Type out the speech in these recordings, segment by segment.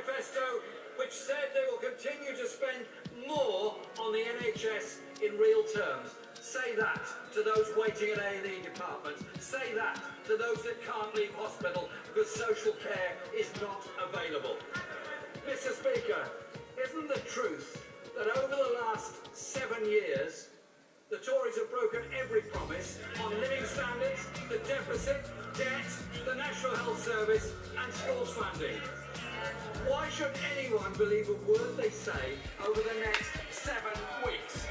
manifesto which said they will continue to spend more on the NHS in real terms. Say that to those waiting at A&E departments. Say that to those that can't leave hospital because social care is not available. Mr. Speaker, isn't the truth that over the last 7 years, the Tories have broken every promise on living standards, the deficit, debt, the National Health Service and schools funding? Why should anyone believe a word they say over the next 7 weeks?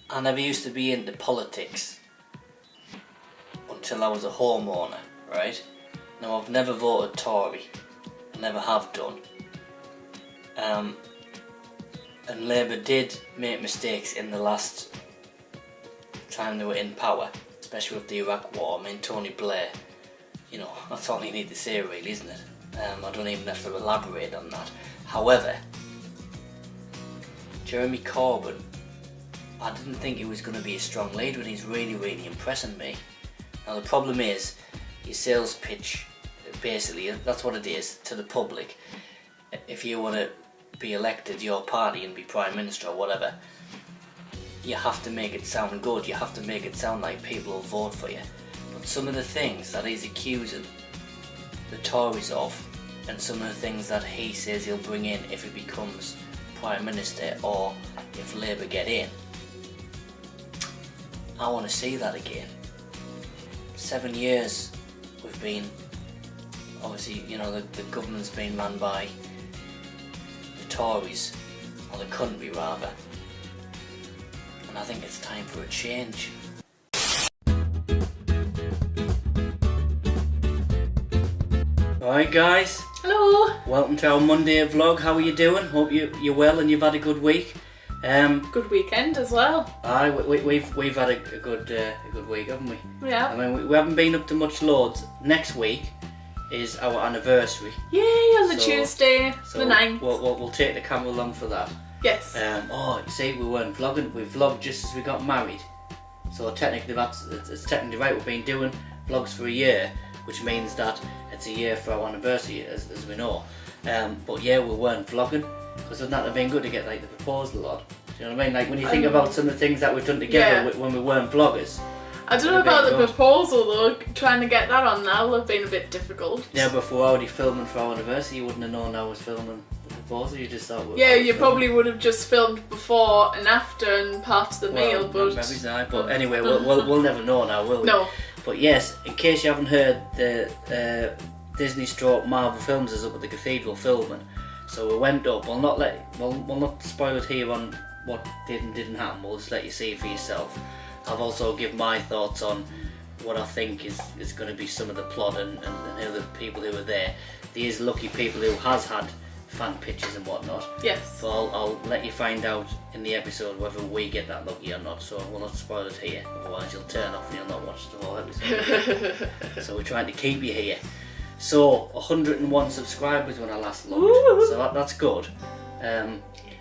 I never used to be into politics until I was a homeowner, right? Now I've never voted Tory, I never have done. And Labour did make mistakes in the last time they were in power, especially with the Iraq War. I mean, Tony Blair, you know, that's all you need to say really, isn't it? I don't even have to elaborate on that. However, Jeremy Corbyn, I didn't think he was going to be a strong leader, and he's really impressing me. Now the problem is, your sales pitch, basically, that's what it is to the public. If you want to be elected, your party, and be Prime Minister or whatever, you have to make it sound good, you have to make it sound like people will vote for you. But some of the things that he's accusing the Tories of, and some of the things that he says he'll bring in if he becomes Prime Minister or if Labour get in, I want to see that again. 7 years we've been, obviously, you know, the government's been run by the Tories, or the country rather, and I think it's time for a change. Alright guys, hello. Welcome to our Monday vlog. How are you doing? Hope you're well and you've had a good week. Good weekend as well. Aye, we've had a good week, haven't we? Yeah. I mean, we haven't been up to much loads. Next week is our anniversary. Yay, on the Tuesday, so the 9th. We'll take the camera along for that. Yes. Oh, you see, we weren't vlogging. We vlogged just as we got married. So technically, it's technically right. We've been doing vlogs for a year, which means that it's a year for our anniversary, as we know. But yeah, we weren't vlogging, because wouldn't that have been good to get like the proposal on? Do you know what I mean? Like when you think about some of the things that we've done together when we weren't vloggers. I don't know about the proposal though. Trying to get that on now would have been a bit difficult. Yeah, but if we're already filming for our anniversary, you wouldn't have known I was filming the proposal. You just thought. Yeah, you probably would have just filmed before and after and part of the meal, but. Maybe not. But anyway, we'll never know now, will we? No. But yes, in case you haven't heard, the Disney stroke Marvel Films is up at the Cathedral filming. So we went up. We'll not spoil it here on what did and didn't happen. We'll just let you see it for yourself. I've also given my thoughts on what I think is going to be some of the plot and who the people who are there. These lucky people who has had fan pictures and whatnot. Yes. So I'll let you find out in the episode whether we get that lucky or not. So we'll not spoil it here. Otherwise you'll turn off and you'll not watch the whole episode. So we're trying to keep you here. So 101 subscribers when I last looked. Ooh. So that's good.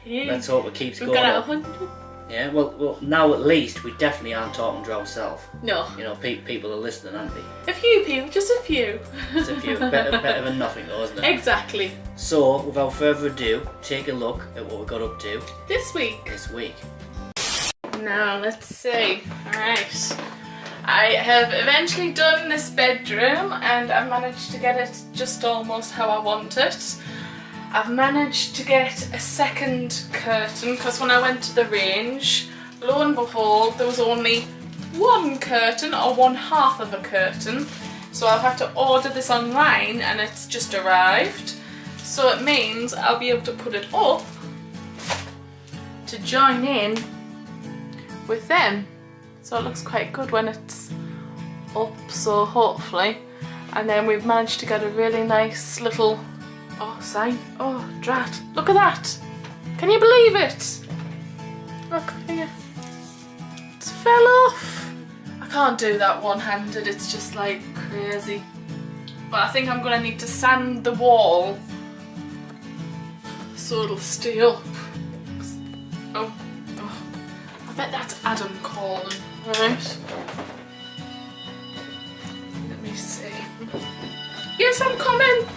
Let's hope it keeps going up. 100. Yeah, well, now at least we definitely aren't talking to ourselves. No. You know, people are listening, aren't they? A few people, just a few. It's a few. better than nothing, though, isn't it? Exactly. So, without further ado, take a look at what we got up to this week. Now, let's see. Alright. I have eventually done this bedroom and I've managed to get it just almost how I want it. I've managed to get a second curtain because when I went to the range, lo and behold, there was only one curtain or one half of a curtain. So I've had to order this online and it's just arrived. So it means I'll be able to put it up to join in with them. So it looks quite good when it's up, so hopefully. And then we've managed to get a really nice little sign. Oh, drat. Look at that. Can you believe it? Look here. It's fell off. I can't do that one-handed. It's just like crazy. But I think I'm going to need to sand the wall so it'll stay up. Oh. I bet that's Adam calling. Right.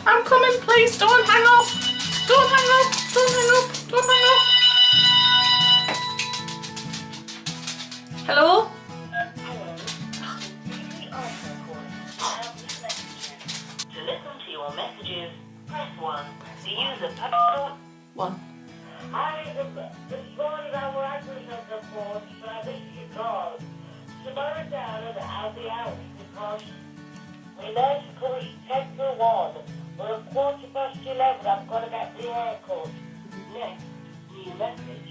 I'm coming, please. Don't hang up. Don't hang up. Don't hang up. Don't hang up. Hello? To listen to your messages, press 1. To use a passport. 1. This morning I was angry at the phone, so I missed your call. Tomorrow down and I'll be out because my legs push 10 to 1. But at 11:15 I'm going to get the haircut. Next, new message.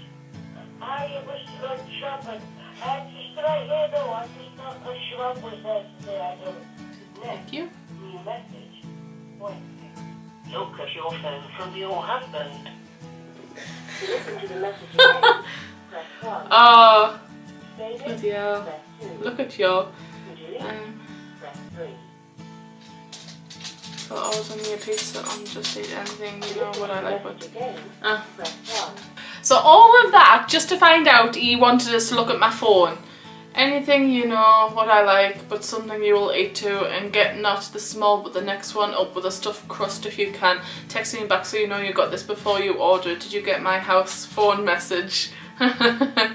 I wish to go shopping. Just right here though, I just not push you up with this today, I do. Thank you. New message. Wait. Look at your phone from your husband. To listen to the message again, press 1. Oh, Save it, bloody hell. press 2. Look at you. To delete, press 3. Put always on your pizza on just eat anything, you know what I like, but... Again, Ah. press 1. So all of that just to find out he wanted us to look at my phone. Anything you know what I like, but something you will eat too, and get not the small but the next one up with a stuffed crust if you can. Text me back so you know you got this before you order it. Did you get my house phone message? Yeah,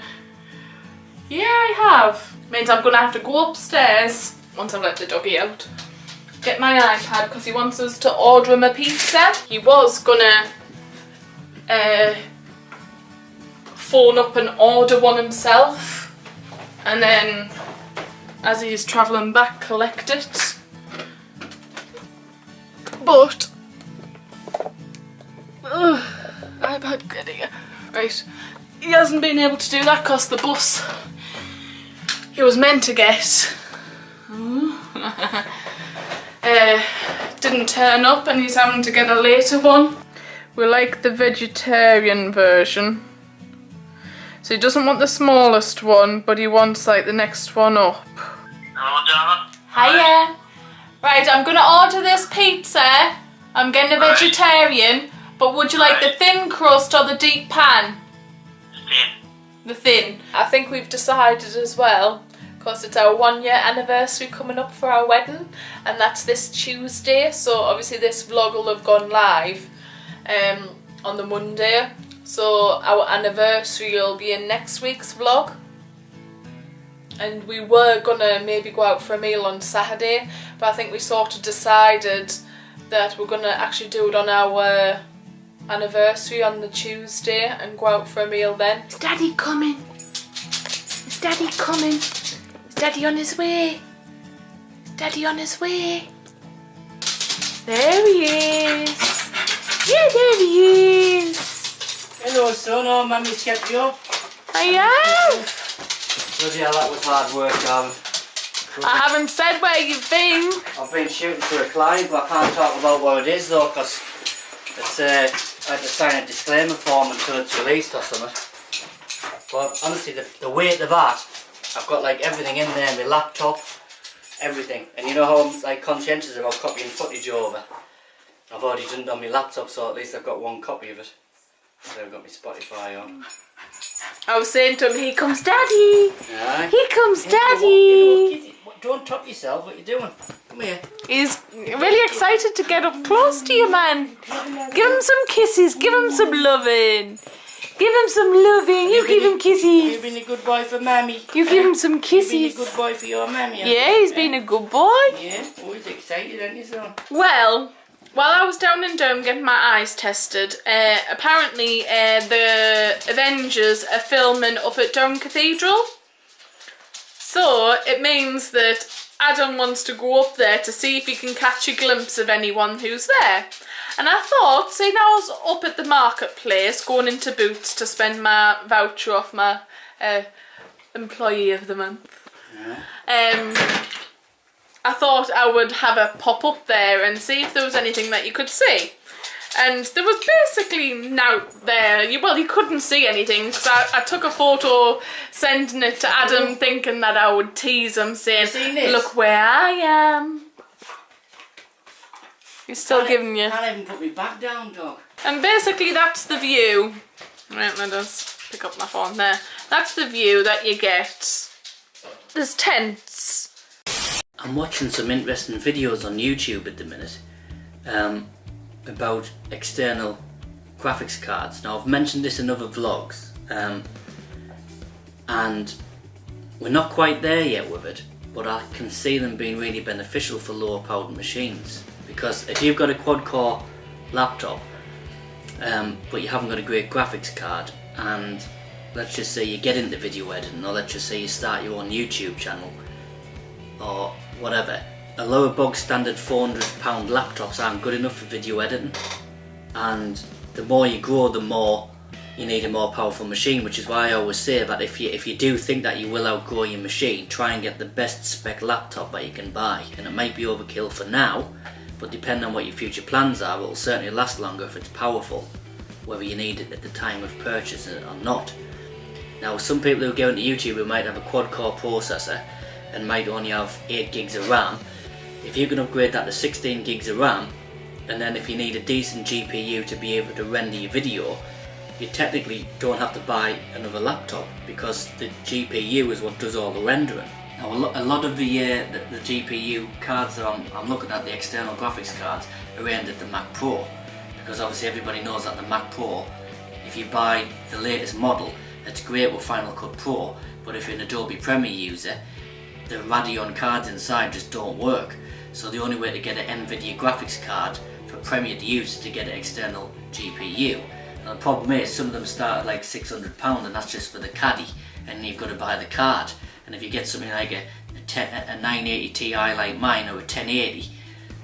I have. Means I'm gonna have to go upstairs once I've let the doggy out. Get my iPad because he wants us to order him a pizza. He was gonna phone up and order one himself, and then as he's travelling back collect it. But iPad getting it. Right. He hasn't been able to do that because the bus he was meant to get didn't turn up, and he's having to get a later one. We like the vegetarian version. So he doesn't want the smallest one, but he wants like the next one up. Hello, darling. Hiya. Right, I'm gonna order this pizza. I'm getting a vegetarian, but would you like the thin crust or the deep pan? Thin. The thin. I think we've decided as well, because it's our 1 year anniversary coming up for our wedding, and that's this Tuesday, so obviously this vlog will have gone live on the Monday, so our anniversary will be in next week's vlog. And we were gonna maybe go out for a meal on Saturday, but I think we sort of decided that we're gonna actually do it on our anniversary on the Tuesday and go out for a meal then. Is Daddy coming? Is Daddy coming? Is Daddy on his way? Is Daddy on his way? There he is. Yeah, there he is. Hello, son. Oh, Mummy's kept you up. I am. Bloody hell, that was hard work, darling. I haven't said where you've been. I've been shooting for a client, but I can't talk about what it is though, because it's I had to sign a disclaimer form until it's released or something. But honestly, the weight of that, I've got like everything in there, my laptop, everything. And you know how I'm like conscientious about copying footage over. I've already done it on my laptop, so at least I've got one copy of it. So I've got my Spotify on. I was saying to him, here comes Daddy. Aye. Here comes You Daddy. know, don't top yourself, what you doing? Come here. He's really excited to get up close to you, man. Give him some kisses. Give him some loving. Give him some loving. You give him You've kisses. been a good boy for Mammy. You give him some You've been a kisses. good boy for your Mammy. Yeah, he's been a good boy. Yeah, always excited, aren't you, son? Well, while I was down in Durham getting my eyes tested, apparently the Avengers are filming up at Durham Cathedral. So it means that Adam wants to go up there to see if he can catch a glimpse of anyone who's there. And I thought, seeing I was up at the marketplace going into Boots to spend my voucher off my employee of the month, I thought I would have a pop up there and see if there was anything that you could see. And there was basically nout there. Well, you couldn't see anything because I took a photo sending it to Adam thinking that I would tease him saying, look where I am. He's still giving you. Can't even put me back down, dog. And basically that's the view. Right, let us pick up my phone there. That's the view that you get. There's tents. I'm watching some interesting videos on YouTube at the minute. about external graphics cards. Now I've mentioned this in other vlogs, and we're not quite there yet with it, but I can see them being really beneficial for lower powered machines. Because if you've got a quad core laptop, but you haven't got a great graphics card, and let's just say you get into video editing, or let's just say you start your own YouTube channel or whatever, a lower bog standard £400 laptops aren't good enough for video editing, and the more you grow, the more you need a more powerful machine, which is why I always say that if you do think that you will outgrow your machine, try and get the best spec laptop that you can buy. And it might be overkill for now, but depending on what your future plans are, it will certainly last longer if it's powerful, whether you need it at the time of purchase or not. Now some people who go into YouTube who might have a quad core processor and might only have 8 gigs of RAM, if you can upgrade that to 16 gigs of RAM, and then if you need a decent GPU to be able to render your video, you technically don't have to buy another laptop, because the GPU is what does all the rendering. Now a lot of the GPU cards that I'm looking at, the external graphics cards, are aimed at the Mac Pro, because obviously everybody knows that the Mac Pro, if you buy the latest model, it's great with Final Cut Pro, but if you're an Adobe Premiere user, the Radeon cards inside just don't work. So the only way to get an NVIDIA graphics card for Premiere to use is to get an external GPU. And the problem is, some of them start at like £600, and that's just for the caddy, and you've got to buy the card. And if you get something like a 980 Ti like mine, or a 1080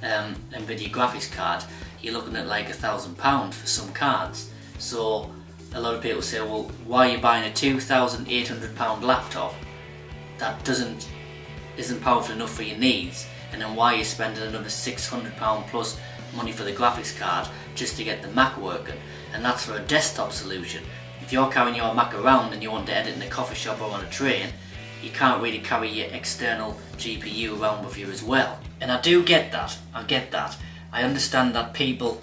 NVIDIA graphics card, you're looking at like £1,000 for some cards. So a lot of people say, well, why are you buying a £2,800 laptop that isn't powerful enough for your needs, and then why are you spending another £600 plus money for the graphics card just to get the Mac working? And that's for a desktop solution. If you're carrying your Mac around and you want to edit in a coffee shop or on a train, you can't really carry your external GPU around with you as well. And I do get that, I understand that people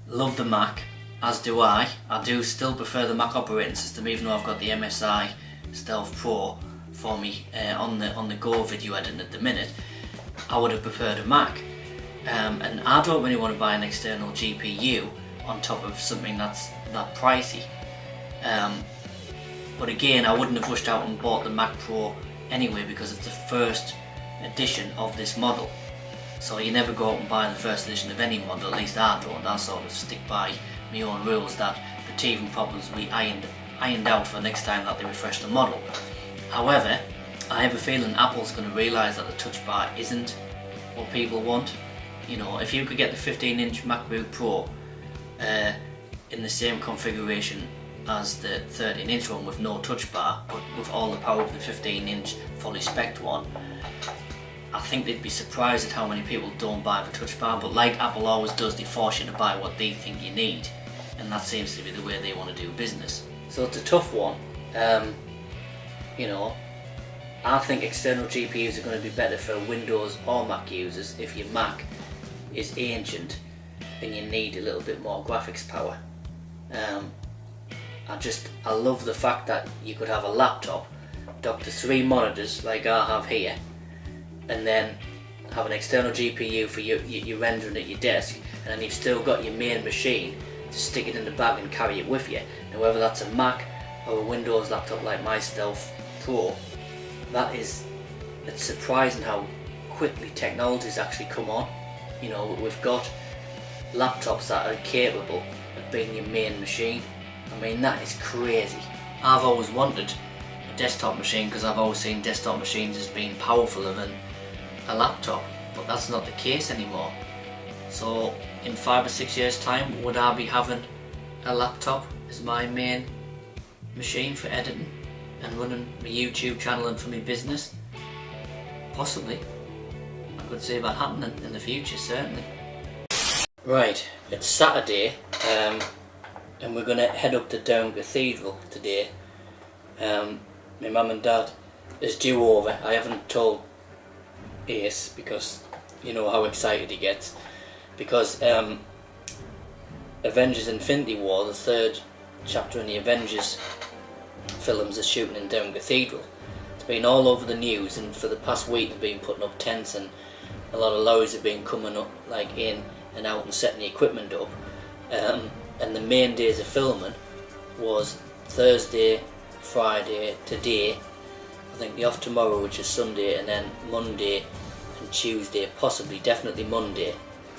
love the Mac, as do I. I do still prefer the Mac operating system, even though I've got the MSI Stealth Pro for me on the go video editing at the minute. I would have preferred a Mac, and I don't really want to buy an external GPU on top of something that's that pricey. But again, I wouldn't have rushed out and bought the Mac Pro anyway, because it's the first edition of this model. So you never go out and buy the first edition of any model, at least I don't. I sort of stick by my own rules that the teething problems will be ironed out for the next time that they refresh the model. However, I have a feeling Apple's going to realise that the touch bar isn't what people want. You know, if you could get the 15-inch MacBook Pro in the same configuration as the 13-inch one with no touch bar, but with all the power of the 15-inch fully spec'd one, I think they'd be surprised at how many people don't buy the touch bar. But like Apple always does, they force you to buy what they think you need, and that seems to be the way they want to do business. So it's a tough one. You know, I think external GPUs are going to be better for Windows or Mac users if your Mac is ancient and you need a little bit more graphics power. I love the fact that you could have a laptop docked to 3 monitors like I have here, and then have an external GPU for your rendering at your desk, and then you've still got your main machine to stick it in the bag and carry it with you. And whether that's a Mac or a Windows laptop like my Stealth Pro, it's surprising how quickly technology's actually come on. You know, we've got laptops that are capable of being your main machine. I mean, that is crazy. I've always wanted a desktop machine because I've always seen desktop machines as being powerfuler than a laptop, but that's not the case anymore. So in 5 or 6 years time, would I be having a laptop as my main machine for editing and running my YouTube channel and for my business? Possibly. I could see that happening in the future, certainly. Right, it's Saturday, and we're going to head up to Down Cathedral today. My mum and dad is due over. I haven't told Ace because you know how excited he gets, because Avengers Infinity War, the 3rd chapter in the Avengers films, is shooting in Down Cathedral. It's been all over the news, and for the past week they've been putting up tents, and a lot of lorries have been coming up like in and out and setting the equipment up. And the main days of filming was Thursday, Friday, today, I think the off tomorrow, which is Sunday, and then Monday and Tuesday, possibly definitely Monday.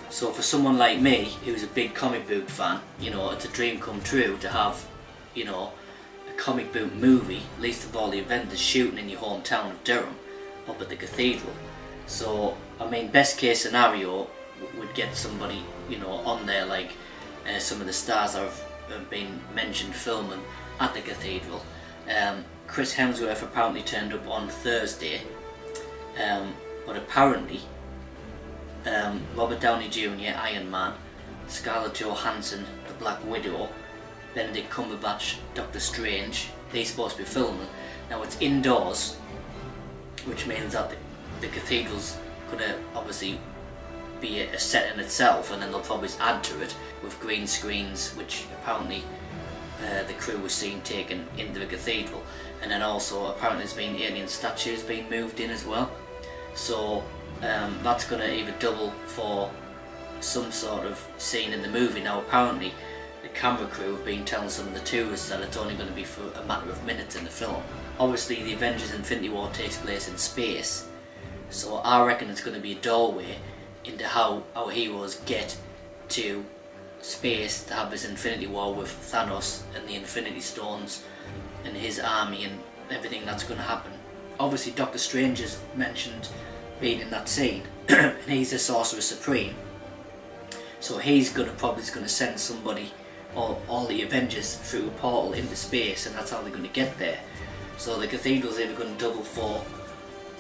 So for someone like me, who's a big comic book fan, you know, it's a dream come true to have, you know, a comic book movie, least of all the Avengers, shooting in your hometown of Durham, up at the cathedral. So, I mean, best case scenario would get somebody, you know, on there, like some of the stars that have been mentioned filming at the cathedral. Chris Hemsworth apparently turned up on Thursday, but apparently Robert Downey Jr., Iron Man, Scarlett Johansson, the Black Widow, Benedict Cumberbatch, Doctor Strange, they're supposed to be filming. Now it's indoors, which means that the cathedral's going to obviously be a set in itself, and then they'll probably add to it with green screens, which apparently the crew was seen taken into the cathedral. And then also apparently there's been alien statues being moved in as well. So that's going to either double for some sort of scene in the movie. Now apparently the camera crew have been telling some of the tourists that it's only going to be for a matter of minutes in the film. Obviously the Avengers Infinity War takes place in space, so I reckon it's going to be a doorway into how our heroes get to space to have this Infinity War with Thanos and the Infinity Stones and his army and everything that's going to happen. Obviously Doctor Strange is mentioned being in that scene and he's the Sorcerer Supreme, so he's probably going to send somebody or all the Avengers through a portal into space, and that's how they're going to get there. So the cathedral's either going to double for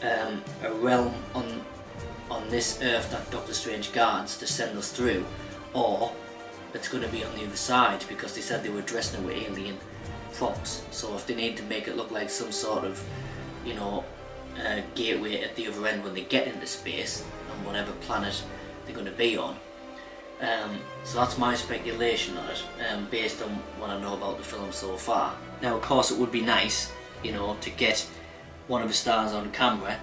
a realm on this earth that Doctor Strange guards to send us through, or it's going to be on the other side, because they said they were dressing it with alien props. So if they need to make it look like some sort of, you know, gateway at the other end when they get into space on whatever planet they're going to be on. So that's my speculation on it, based on what I know about the film so far. Now of course it would be nice, you know, to get one of the stars on camera,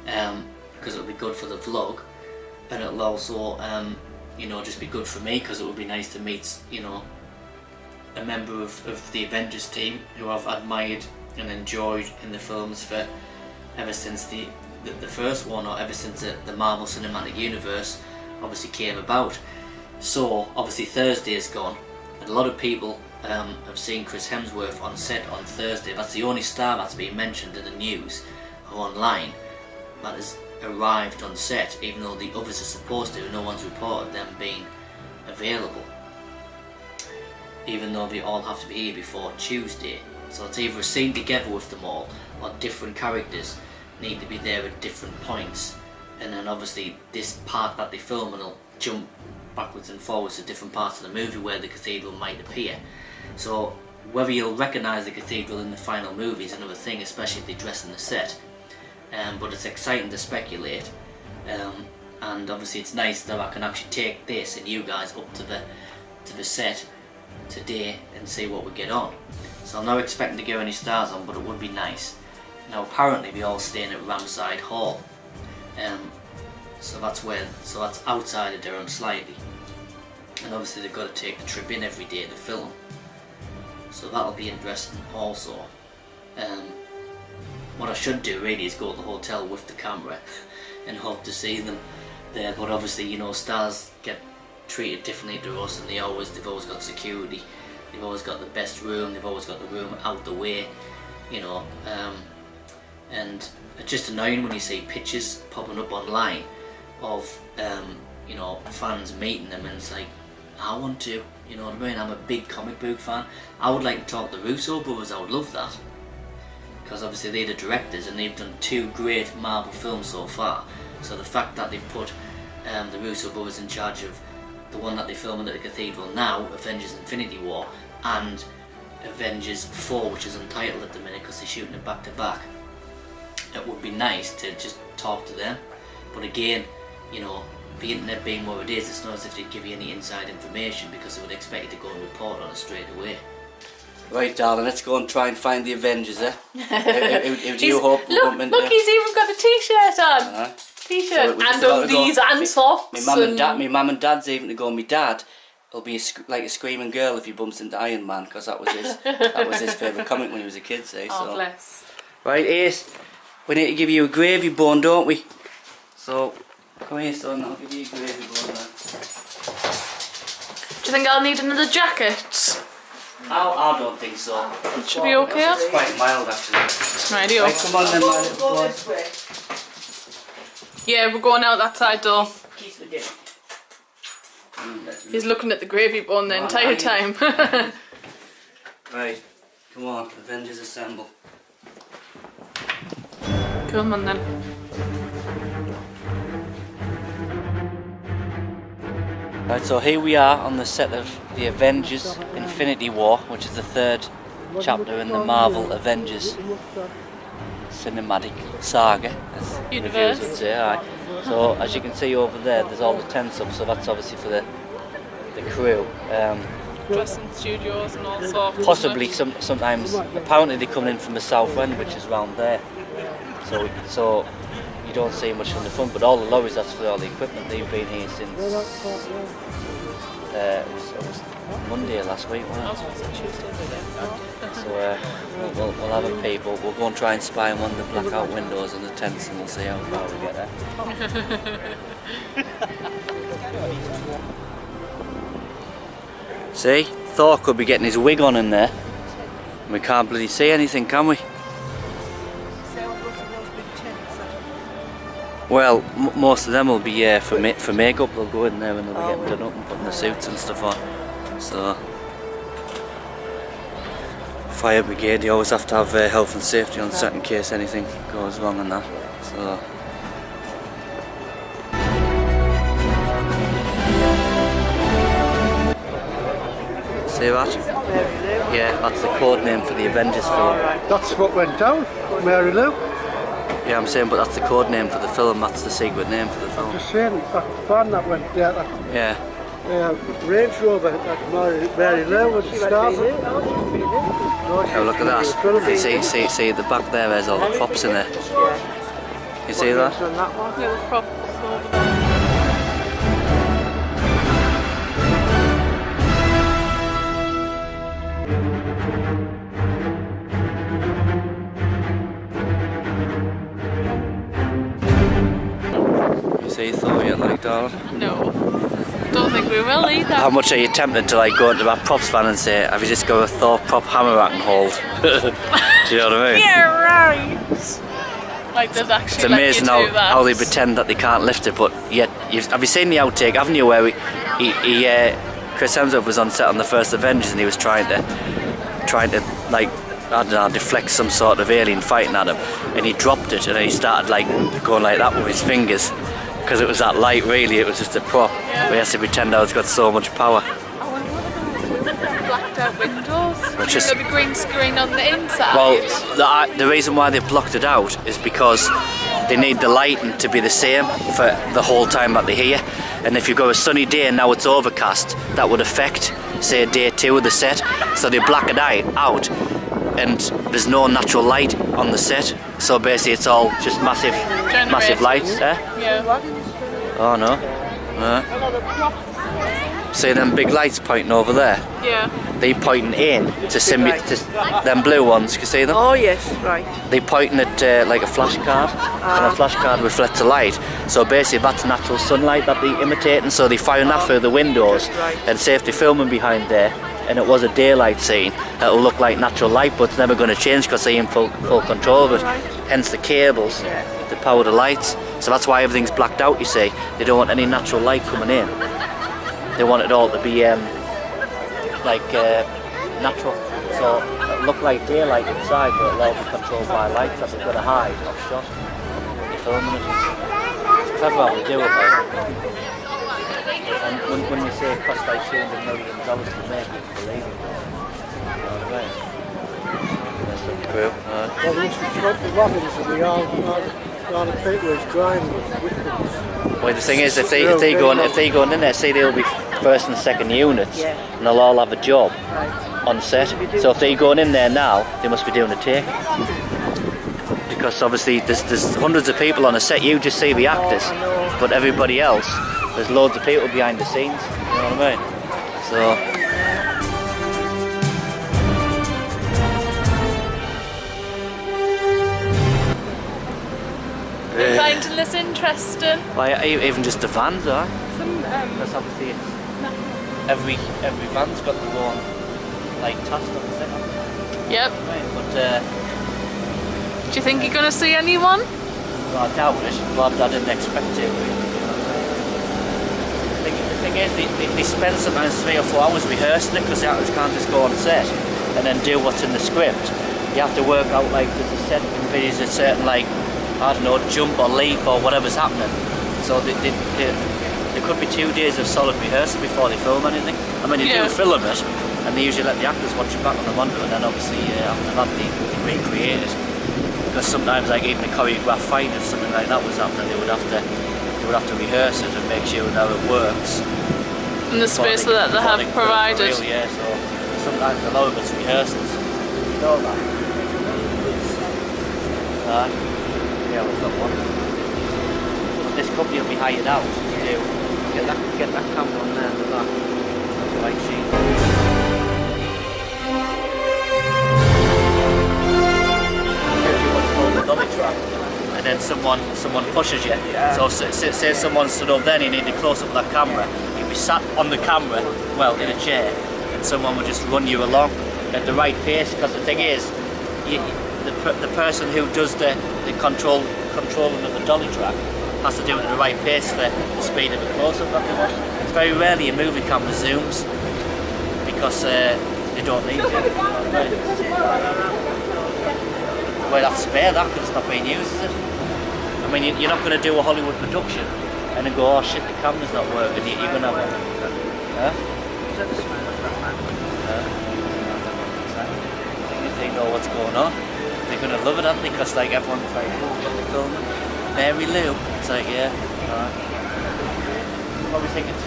because it would be good for the vlog, and it'll also you know, just be good for me, because it would be nice to meet, you know, a member of the Avengers team who I've admired and enjoyed in the films for ever since the first one, or ever since the Marvel Cinematic Universe obviously came about. So obviously Thursday is gone, and a lot of people have seen Chris Hemsworth on set on Thursday. That's the only star that's been mentioned in the news or online that has arrived on set, even though the others are supposed to. No one's reported them being available, even though they all have to be here before Tuesday. So it's either a scene together with them all, or different characters need to be there at different points, and then obviously this part that they film will jump backwards and forwards to different parts of the movie where the cathedral might appear. So whether you'll recognise the cathedral in the final movie is another thing, especially if they dress in the set. But it's exciting to speculate, and obviously it's nice that I can actually take this and you guys up to the set today and see what we get on. So I'm not expecting to get any stars on, but it would be nice. Now apparently we all staying at Ramside Hall, so that's outside of Durham slightly, and obviously they've got to take the trip in every day to film, so that'll be interesting also. What I should do really is go to the hotel with the camera and hope to see them there, but obviously, you know, stars get treated differently to us, and they've always got security, they've always got the best room, they've always got the room out the way, you know, and it's just annoying when you see pictures popping up online of you know, fans meeting them, and it's like, I want to, you know what I mean, I'm a big comic book fan, I would like to talk to the Russo brothers, I would love that, because obviously they're the directors and they've done 2 great Marvel films so far. So the fact that they've put the Russo brothers in charge of the one that they're filming at the cathedral now, Avengers Infinity War, and Avengers 4, which is untitled at the minute because they're shooting it back to back, it would be nice to just talk to them. But again, you know, the internet being what it is, it's not as if they'd give you any inside information, because they would expect you to go and report on it straight away. Right, darling, let's go and try and find the Avengers, eh? Who do you hope will come in? Look, he's even got the t-shirt on. T-shirt So we're just and about to go- undies and socks. My mum and dad's even to go. My dad will be like a screaming girl if he bumps into Iron Man, because that was his favourite comic when he was a kid. See, Oh, so. bless. Right, Ace, we need to give you a gravy bone, don't we? So, come here, son, I'll give you a gravy bone now. Do you think I'll need another jacket? I don't think so. Should be okay. It's quite mild, actually. Radio. Right, come on then, my little boy. Yeah, we're going out that side door. Kiss the dip. He's looking at the gravy bone the entire time. Right, come on, Avengers assemble. Come on then. Right, so here we are on the set of the Avengers Infinity War, which is the third chapter in the Marvel Avengers cinematic saga, as reviewers would say. Aye. So as you can see over there, there's all the tents up, so that's obviously for the crew. Dressing studios and all sorts. Possibly sometimes, apparently they come in from the south end, which is round there. So you don't see much from the front, but all the lorries, that's for all the equipment. They've been here since it was Monday last week, wasn't it? So we'll have a peep. We'll go and try and spy them on the blackout windows and the tents, and we'll see how far we get there. See, Thor could be getting his wig on in there. We can't bloody see anything, can we? Well, most of them will be for makeup. They'll go in there and they'll be getting done up and putting the suits and stuff on. So, fire brigade, you always have to have health and safety on set in case anything goes wrong and that. So. See that? Yeah, that's the code name for the Avengers film. That's what went down, Mary Lou. Yeah, I'm saying, but that's the code name for the film. That's the secret name for the film. Just saying, that van that went there, that Yeah. Range Rover, that Mary Lou was started. Oh, look at that. See at the back there, there's all the props in there. You see that? Yeah, the props over there. You see Thor yet, like, darling? No. Don't think we will either. How much are you tempted to like go into that props van and say, have you just got a Thor prop hammer I can hold? Do you know what I mean? Yeah, right. Like there's actually It's amazing let you do that. how they pretend that they can't lift it, but yet, have you seen the outtake, haven't you, where Chris Hemsworth was on set on the first Avengers and he was trying to like, I don't know, deflect some sort of alien fighting at him, and he dropped it and then he started like going like that with his fingers, because it was that light really, it was just a prop. Yeah. We has to pretend how it's got so much power. I wonder what they're blacked out windows. Which is- There'll be green screen on the inside. Well, the reason why they've blocked it out is because they need the lighting to be the same for the whole time that they're here. And if you've got a sunny day and now it's overcast, that would affect, say, day 2 of the set. So they black it out, and there's no natural light on the set. So basically, it's all just massive lights. Eh? Yeah. Oh no. See them big lights pointing over there? Yeah. They pointing in to them blue ones. Can you see them? Oh yes, right. They pointing at like a flashcard, and a flashcard reflects a light. So basically, that's natural sunlight that they imitating. So they firing that through the windows, and say if they're filming behind there, and it was a daylight scene, it'll look like natural light, but it's never going to change because they're in full control of it. Hence the cables, the power the lights. So that's why everything's blacked out. You see, they don't want any natural light coming in. They want it all to be natural. So it'll look like daylight inside, but it'll all be controlled by lights that they've got to hide off shot. You're filming it. It's clever how they do it, like. And when you say it costs like $200 million to make it, believe it. Right. That's so cool. Well, the wagons and all the people is driving with them. Well, the thing is, if they go in there, see, they'll be first and second units, and they'll all have a job on set. So if they're going in there now, they must be doing a take. because obviously there's hundreds of people on a set. You just see the actors, but everybody else, there's loads of people behind the scenes. You know what I mean? So. You're finding this interesting? Like, even just the vans, because obviously it's every van's got their own like task on the set. Yep. Right, but do you think you're going to see anyone? well, I doubt it, but I didn't expect it. The thing is, they spend sometimes 3 or 4 hours rehearsing it, because the actors can't just go on set and then do what's in the script. You have to work out, like, there's a set in videos, a certain, like, I don't know, jump or leap or whatever's happening. So there could be 2 days of solid rehearsal before they film anything. I mean, they do film it, and they usually let the actors watch it back on the monitor, and then obviously after that they recreate it. Because sometimes, like, even a choreographed fight or something like that was happening, they would have to rehearse it and make sure that it works. In the space that they have provided. Real, yeah, so sometimes a lot of it's rehearsals. You know that? Yeah, we've got one. But this company will be hired out to do. Get that camera on there at the back. That's the right sheet. What's called the dolly trap, and then someone pushes you. So say someone stood up, then you need to close up with that camera. You'd be sat on the camera, well, in a chair, and someone would just run you along at the right pace. Because the thing is, the person who does the controlling of the dolly track has to do it at the right pace for the speed of the close-up that they want. It's very rarely a movie camera zooms because they don't need it. Well, that's spare, that could stop being used, is it? I mean, you're not going to do a Hollywood production and then go, oh shit, the camera's not working, you're going to have one. Huh? They know what's going on. They're going to love it, aren't they? Because, like, everyone's like, oh, what are they filming? Mary Lou. It's like, yeah. Probably think it's,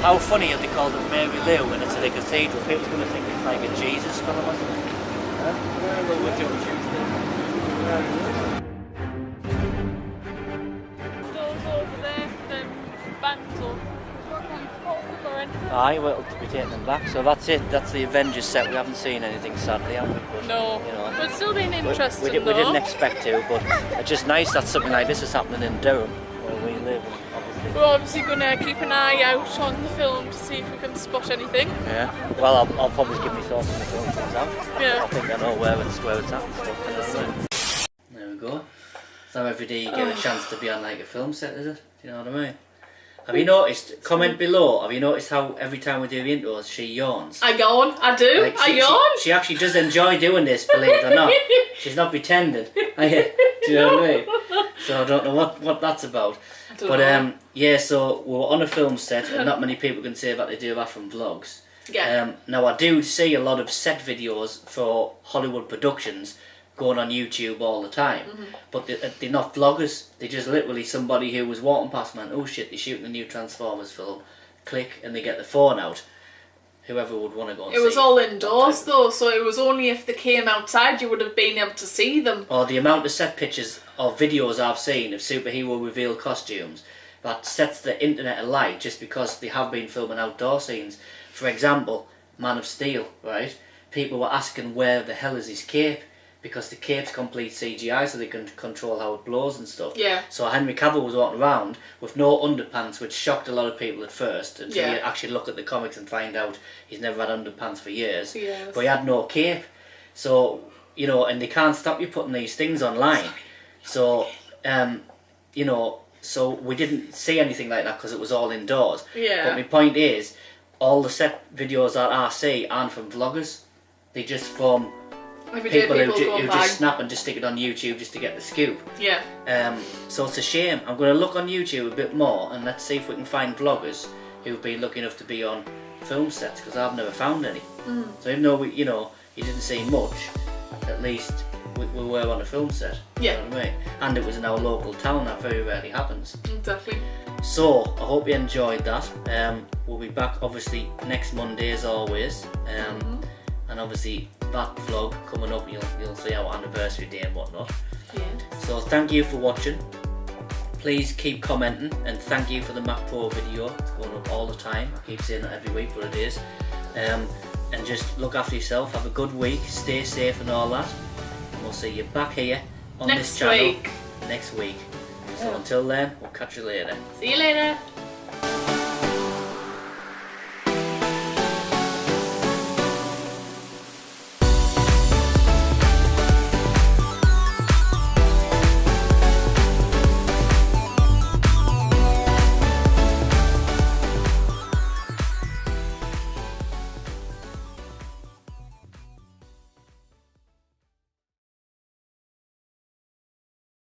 how funny if they called it Mary Lou and it's at a cathedral. People's going to think it's like a Jesus film or something. Huh? Those over there, them bands or Aye, well, to be taking them back. So that's it. That's the Avengers set. We haven't seen anything, sadly, have we? But, no, you know, but still being interesting we didn't expect to, but it's just nice that something like this is happening in Durham, where we live, obviously. We're obviously going to keep an eye out on the film to see if we can spot anything. Yeah. Well, I'll probably give my thoughts on the film comes out. Yeah. I think I know where it's at and stuff. There we go. So every day you get a chance to be on like a film set, is it? Do you know what I mean? Have you noticed, comment below, have you noticed how every time we do the intros she yawns? I yawn, I do, Like, I yawn. She actually does enjoy doing this, believe it or not. She's not pretending. Do you know what I mean? So I don't know what that's about. But yeah, so we were on a film set and not many people can say that they do that from vlogs. Yeah. Now I do see a lot of set videos for Hollywood productions going on YouTube all the time, but they're not vloggers. They're just literally somebody who was walking past, man, oh shit, they're shooting a new Transformers film, click, and they get the phone out. Whoever would want to go and see it. It was all indoors though, so it was only if they came outside you would have been able to see them. Or the amount of set pictures or videos I've seen of superhero reveal costumes that sets the internet alight just because they have been filming outdoor scenes. For example, Man of Steel, right? People were asking where the hell is his cape, because the cape's complete CGI so they can control how it blows and stuff. Yeah. So Henry Cavill was walking around with no underpants, which shocked a lot of people at first until you actually look at the comics and find out he's never had underpants for years. Yes. But he had no cape. So, you know, and they can't stop you putting these things online. So, you know, so we didn't see anything like that because it was all indoors. Yeah. But my point is, all the set videos that I see aren't from vloggers. They just from people who just snap and just stick it on YouTube just to get the scoop. Yeah. So it's a shame. I'm going to look on YouTube a bit more and let's see if we can find vloggers who've been lucky enough to be on film sets, because I've never found any. So even though you didn't see much, at least we were on a film set. Yeah. You know what I mean? And it was in our local town. That very rarely happens. Exactly. So I hope you enjoyed that. We'll be back obviously next Monday as always. And obviously that vlog coming up, you'll see our anniversary day and whatnot. Yeah. So thank you for watching. Please keep commenting, and thank you for the Mac Pro video. It's going up all the time. I keep saying that every week, but it is. And just look after yourself. Have a good week. Stay safe and all that. And we'll see you back here on this channel next week. So until then, we'll catch you later. See you later.